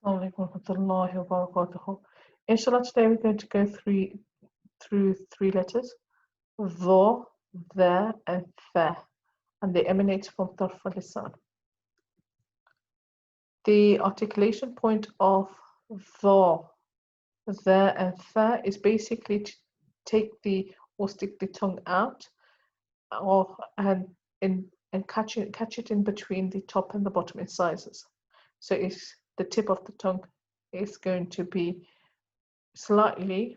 Assalamu alaikum warahmatullahi wabarakatuh. Inshallah, today we're going to go through three letters: Dha, Dha, and Tha, and they emanate from Tarf al-Lisan. The articulation point of Dha, Dha, and Tha is basically to take or stick the tongue out, and catch it in between the top and the bottom incisors. So it's the tip of the tongue is going to be slightly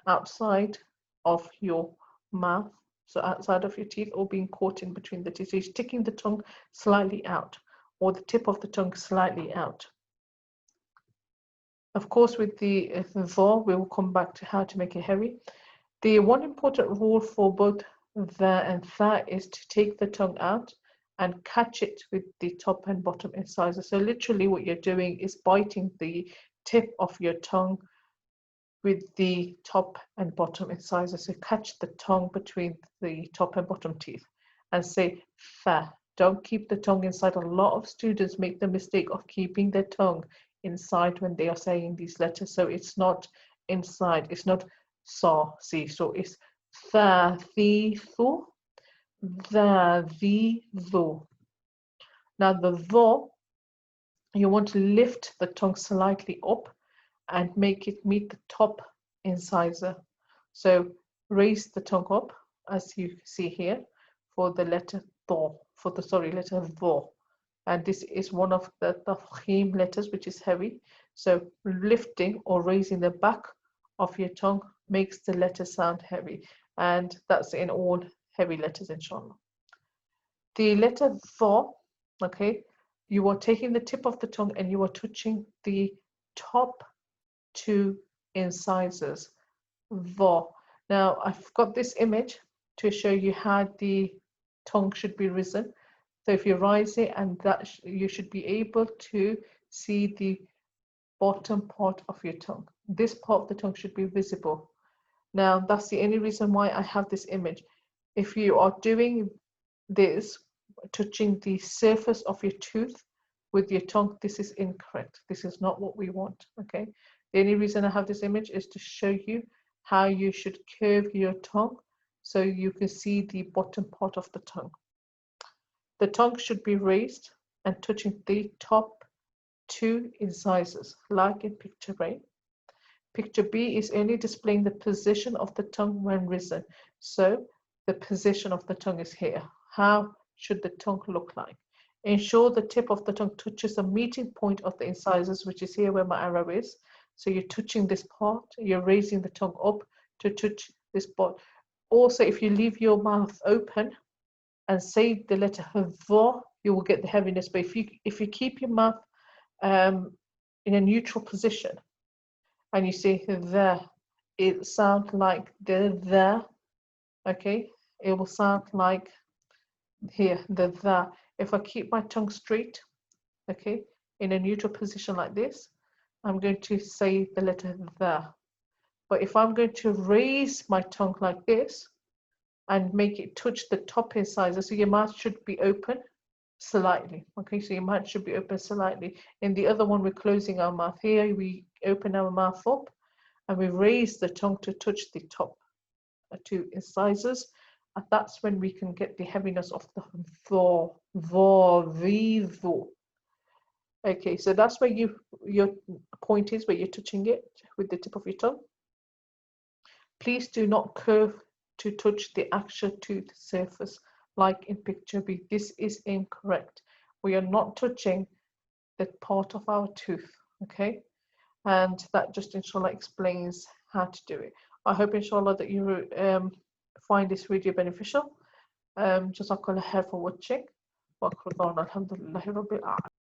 outside of your mouth, so outside of your teeth, or being caught in between the teeth. So you're sticking the tongue slightly out, or the tip of the tongue slightly out. Of course, with the Dha, we will come back to how to make it heavy. The one important rule for both Dha and Tha is to take the tongue out and catch it with the top and bottom incisors. So literally what you're doing is biting the tip of your tongue with the top and bottom incisors. So catch the tongue between the top and bottom teeth and say Tha. Don't keep the tongue inside. A lot of students make the mistake of keeping their tongue inside when they are saying these letters. So it's not inside, it's not Sa, Si. So it's Tha, Thi, Thu, Tha, Thi, Thu. Now the Dha, you want to lift the tongue slightly up and make it meet the top incisor. So raise the tongue up, as you see here, for the letter Dha, letter Dha. And this is one of the tafkhim letters, which is heavy. So lifting or raising the back of your tongue makes the letter sound heavy. And that's in all heavy letters, inshallah. The letter Dha, okay, you are taking the tip of the tongue and you are touching the top two incisors. Dha. Now I've got this image to show you how the tongue should be risen. So if you rise it, and that you should be able to see the bottom part of your tongue. This part of the tongue should be visible. Now that's the only reason why I have this image. If you are doing this, touching the surface of your tooth with your tongue, this is incorrect. This is not what we want, okay? The only reason I have this image is to show you how you should curve your tongue so you can see the bottom part of the tongue. The tongue should be raised and touching the top two incisors, like in picture A. Picture B is only displaying the position of the tongue when risen. So the position of the tongue is here. How should the tongue look like? Ensure the tip of the tongue touches the meeting point of the incisors, which is here where my arrow is. So you're touching this part, you're raising the tongue up to touch this part. Also, if you leave your mouth open and say the letter Dha, you will get the heaviness. But if you keep your mouth in a neutral position and you say Dha, it sounds like the Dha, okay? It will sound like here, the Dha. If I keep my tongue straight, okay, in a neutral position like this, I'm going to say the letter Dha. But if I'm going to raise my tongue like this and make it touch the top incisor, so your mouth should be open slightly, okay? So your mouth should be open slightly. In the other one, we're closing our mouth. Here, we open our mouth up and we raise the tongue to touch the top two incisors. And that's when we can get the heaviness of the Dha, Dha, the Dha. Okay, so that's where your point is, where you're touching it with the tip of your tongue. Please do not curve to touch the actual tooth surface like in picture B. This is incorrect. We are not touching the part of our tooth, okay? And that just inshallah explains how to do it. I hope inshallah that you find this video beneficial. Jazakallah khair for watching. Wa alhamdulillahi rabbil alamin.